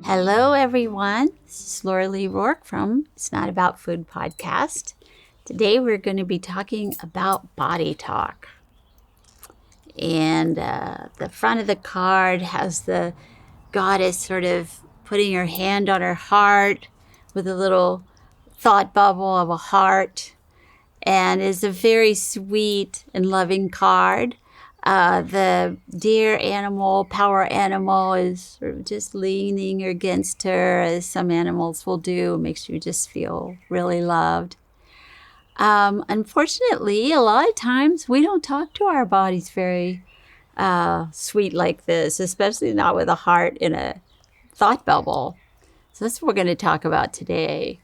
Hello, everyone. This is Laurelee Roark from It's Not About Food podcast. Today, we're going to be talking about body talk. And the front of the card has the goddess sort of putting her hand on her heart with a little thought bubble of a heart. And is a very sweet and loving card. The deer animal, power animal, is sort of just leaning against her, as some animals will do. It makes you just feel really loved. Unfortunately, a lot of times we don't talk to our bodies very sweet like this, especially not with a heart in a thought bubble. So that's what we're going to talk about today.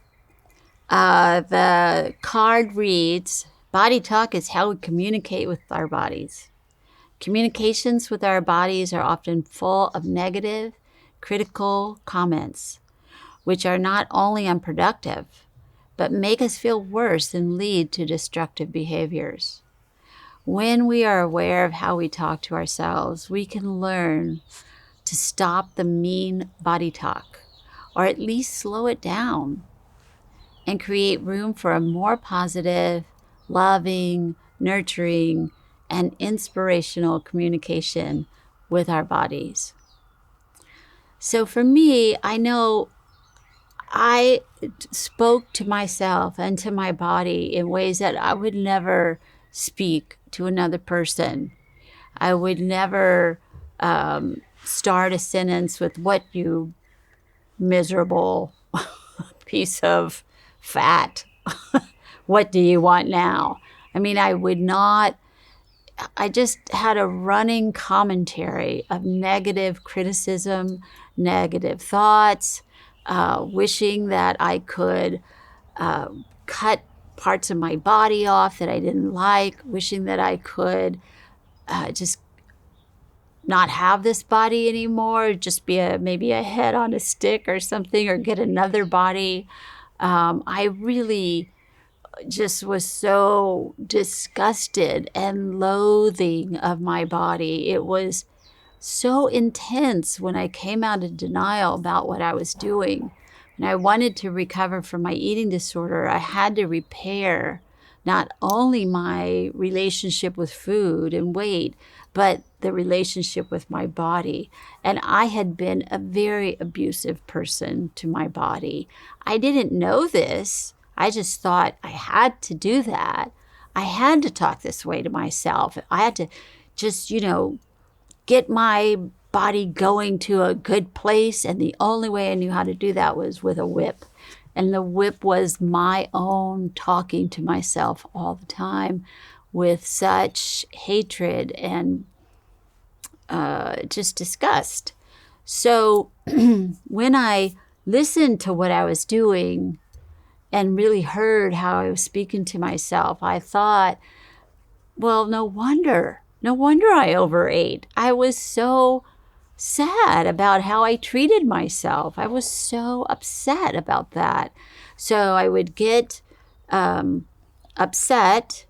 The card reads, body talk is how we communicate with our bodies. Communications with our bodies are often full of negative, critical comments, which are not only unproductive, but make us feel worse and lead to destructive behaviors. When we are aware of how we talk to ourselves, we can learn to stop the mean body talk, or at least slow it down, and create room for a more positive, loving, nurturing, and inspirational communication with our bodies. So for me, I know I spoke to myself and to my body in ways that I would never speak to another person. I would never start a sentence with, "What, you miserable piece of fat. What do you want now?" I mean, I would not. I just had a running commentary of negative criticism, negative thoughts, wishing that I could cut parts of my body off that I didn't like, wishing that I could just not have this body anymore, just be maybe a head on a stick or something, or get another body. I really just was so disgusted and loathing of my body. It was so intense when I came out of denial about what I was doing. And I wanted to recover from my eating disorder. I had to repair not only my relationship with food and weight, but the relationship with my body. And I had been a very abusive person to my body. I didn't know this. I just thought I had to do that. I had to talk this way to myself. I had to just, get my body going to a good place. And the only way I knew how to do that was with a whip. And the whip was my own talking to myself all the time with such hatred and just disgust. So when I listened to what I was doing and really heard how I was speaking to myself, I thought, well, no wonder I overate. I was so sad about how I treated myself. I was so upset about that. So I would get upset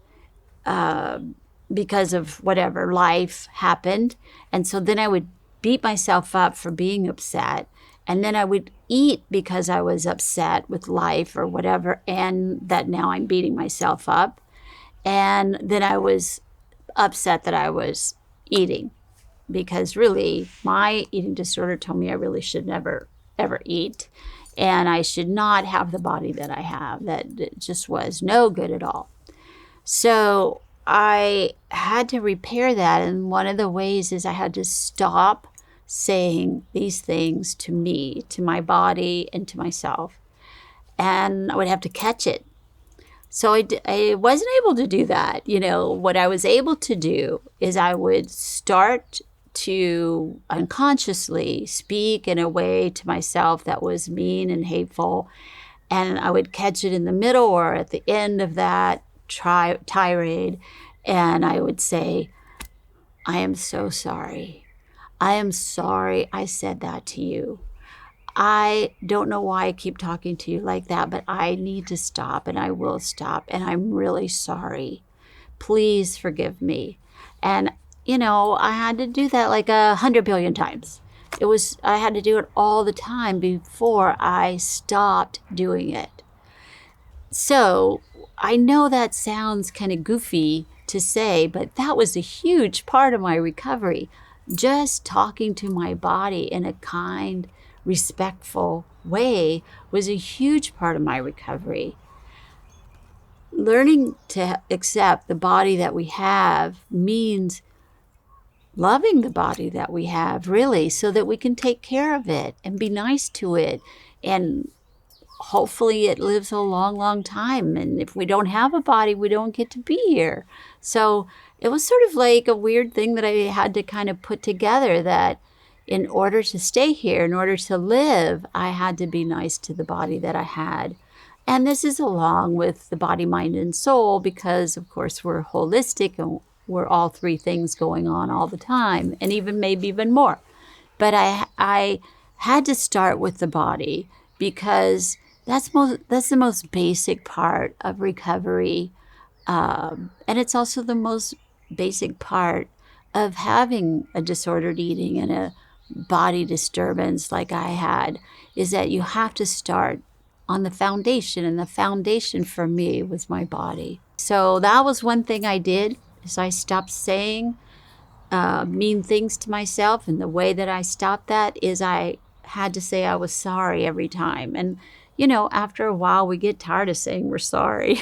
because of whatever life happened. And so then I would beat myself up for being upset. And then I would eat because I was upset with life or whatever, and that now I'm beating myself up. And then I was upset that I was eating, because really my eating disorder told me I really should never, ever eat. And I should not have the body that I have, that it just was no good at all. So I had to repair that. And one of the ways is I had to stop saying these things to me, to my body, and to myself. And I would have to catch it. So I wasn't able to do that. What I was able to do is I would start to unconsciously speak in a way to myself that was mean and hateful. And I would catch it in the middle or at the end of that tirade. And I would say, "I am so sorry. I am sorry I said that to you. I don't know why I keep talking to you like that, but I need to stop, and I will stop. And I'm really sorry. Please forgive me." And, I had to do that like 100 billion times. I had to do it all the time before I stopped doing it. So I know that sounds kind of goofy to say, but that was a huge part of my recovery. Just talking to my body in a kind, respectful way was a huge part of my recovery. Learning to accept the body that we have means loving the body that we have, really, so that we can take care of it and be nice to it. And hopefully it lives a long, long time. And if we don't have a body, we don't get to be here. So it was sort of like a weird thing that I had to kind of put together, that in order to stay here, in order to live, I had to be nice to the body that I had. And this is along with the body, mind, and soul, because of course we're holistic and we're all three things going on all the time, and even maybe even more. But I had to start with the body because that's the most basic part of recovery, and it's also the most basic part of having a disordered eating and a body disturbance like I had, is that you have to start on the foundation, and the foundation for me was my body. So that was one thing I did, is I stopped saying mean things to myself. And the way that I stopped that is I had to say I was sorry every time. And, after a while, we get tired of saying we're sorry.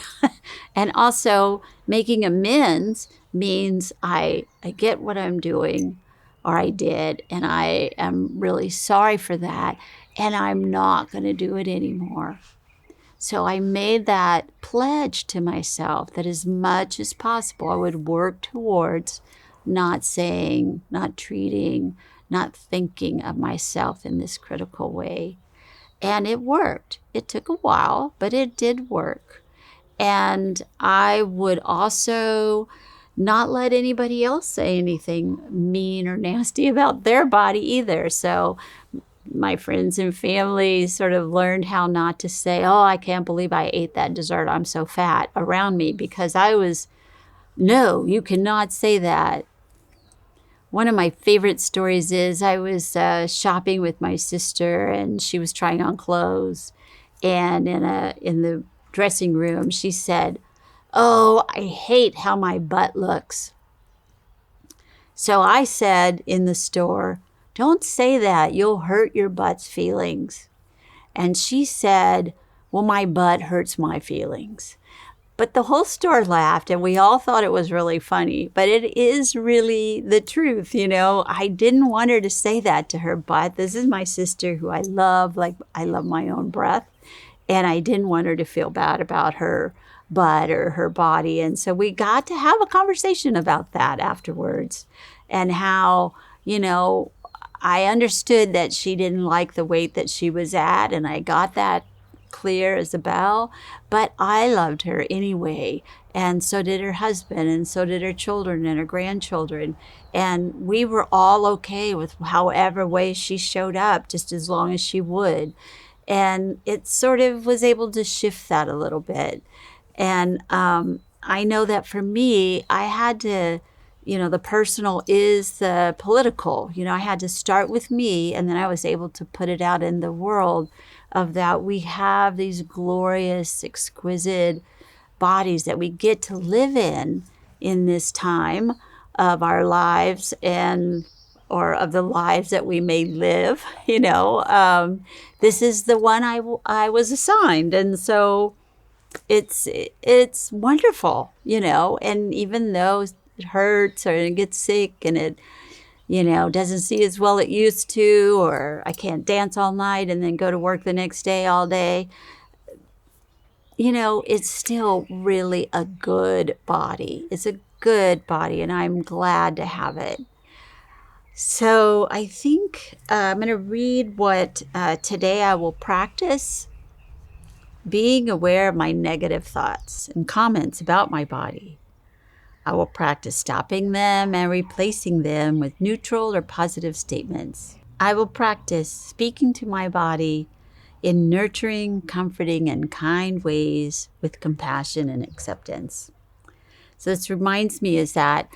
And also, making amends means I get what I'm doing, or I did, and I am really sorry for that. And I'm not going to do it anymore. So I made that pledge to myself that as much as possible, I would work towards not saying, not treating, not thinking of myself in this critical way. And it worked. It took a while, but it did work. And I would also not let anybody else say anything mean or nasty about their body either. So my friends and family sort of learned how not to say, "Oh, I can't believe I ate that dessert, I'm so fat," around me, because no, you cannot say that. One of my favorite stories is I was shopping with my sister, and she was trying on clothes. And in the dressing room, she said, "Oh, I hate how my butt looks." So I said in the store, "Don't say that. You'll hurt your butt's feelings." And she said, "Well, my butt hurts my feelings." But the whole store laughed, and we all thought it was really funny. But it is really the truth, I didn't want her to say that to her butt. This is my sister, who I love, like I love my own breath. And I didn't want her to feel bad about her butt or her body. And so we got to have a conversation about that afterwards, and how, I understood that she didn't like the weight that she was at, and I got that clear as a bell, but I loved her anyway. And so did her husband, and so did her children and her grandchildren. And we were all okay with however way she showed up, just as long as she would. And it sort of was able to shift that a little bit. And I know that for me, I had to, the personal is the political. I had to start with me, and then I was able to put it out in the world, of that we have these glorious, exquisite bodies that we get to live in this time of our lives, or of the lives that we may live. This is the one I was assigned, and so it's wonderful, and even though it hurts, or it gets sick, and it doesn't see as well it used to, or I can't dance all night and then go to work the next day all day, it's still really a good body. It's a good body, and I'm glad to have it. So I think I'm going to read what today I will practice being aware of my negative thoughts and comments about my body. I will practice stopping them and replacing them with neutral or positive statements. I will practice speaking to my body in nurturing, comforting, and kind ways with compassion and acceptance. So this reminds me is that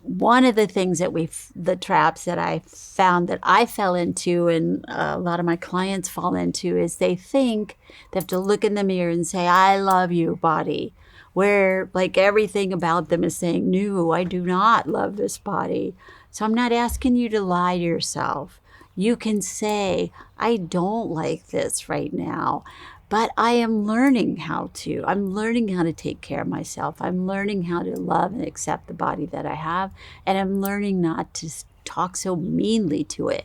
one of the things that the traps that I found that I fell into and a lot of my clients fall into is they think they have to look in the mirror and say, I love you, body, where like everything about them is saying, no, I do not love this body. So I'm not asking you to lie to yourself. You can say, I don't like this right now. But I am learning how to. I'm learning how to take care of myself. I'm learning how to love and accept the body that I have. And I'm learning not to talk so meanly to it.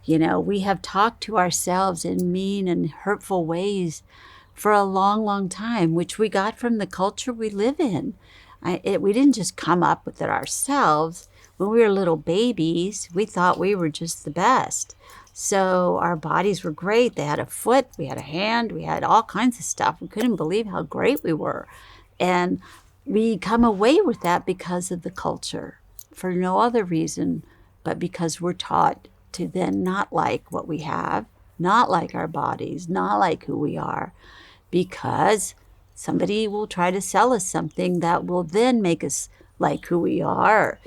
You know, we have talked to ourselves in mean and hurtful ways for a long, long time, which we got from the culture we live in. We didn't just come up with it ourselves. When we were little babies, we thought we were just the best. So our bodies were great. They had a foot, we had a hand, we had all kinds of stuff. We couldn't believe how great we were. And we come away with that because of the culture, for no other reason but because we're taught to then not like what we have, not like our bodies, not like who we are, because somebody will try to sell us something that will then make us like who we are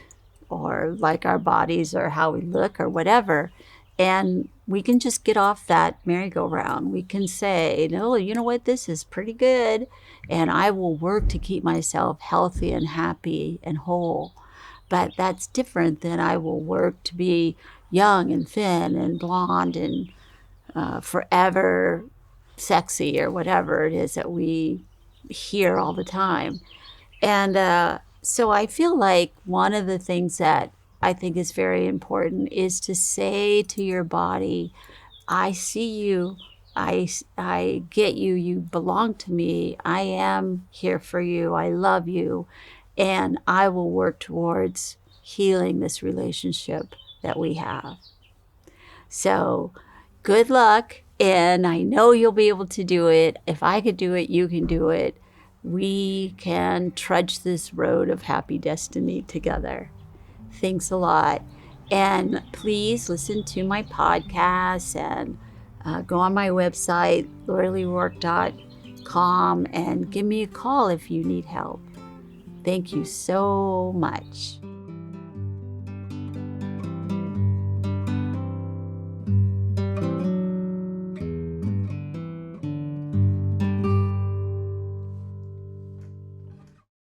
or like our bodies or how we look or whatever. And we can just get off that merry-go-round. We can say, no, you know what, this is pretty good. And I will work to keep myself healthy and happy and whole. But that's different than I will work to be young and thin and blonde and forever sexy or whatever it is that we hear all the time. And so I feel like one of the things that I think is very important is to say to your body, I see you. I get you. You belong to me. I am here for you. I love you. And I will work towards healing this relationship that we have. So good luck. And I know you'll be able to do it. If I could do it, you can do it. We can trudge this road of happy destiny together. Thanks a lot. And please listen to my podcasts and go on my website, laureleeroark.com, and give me a call if you need help. Thank you so much.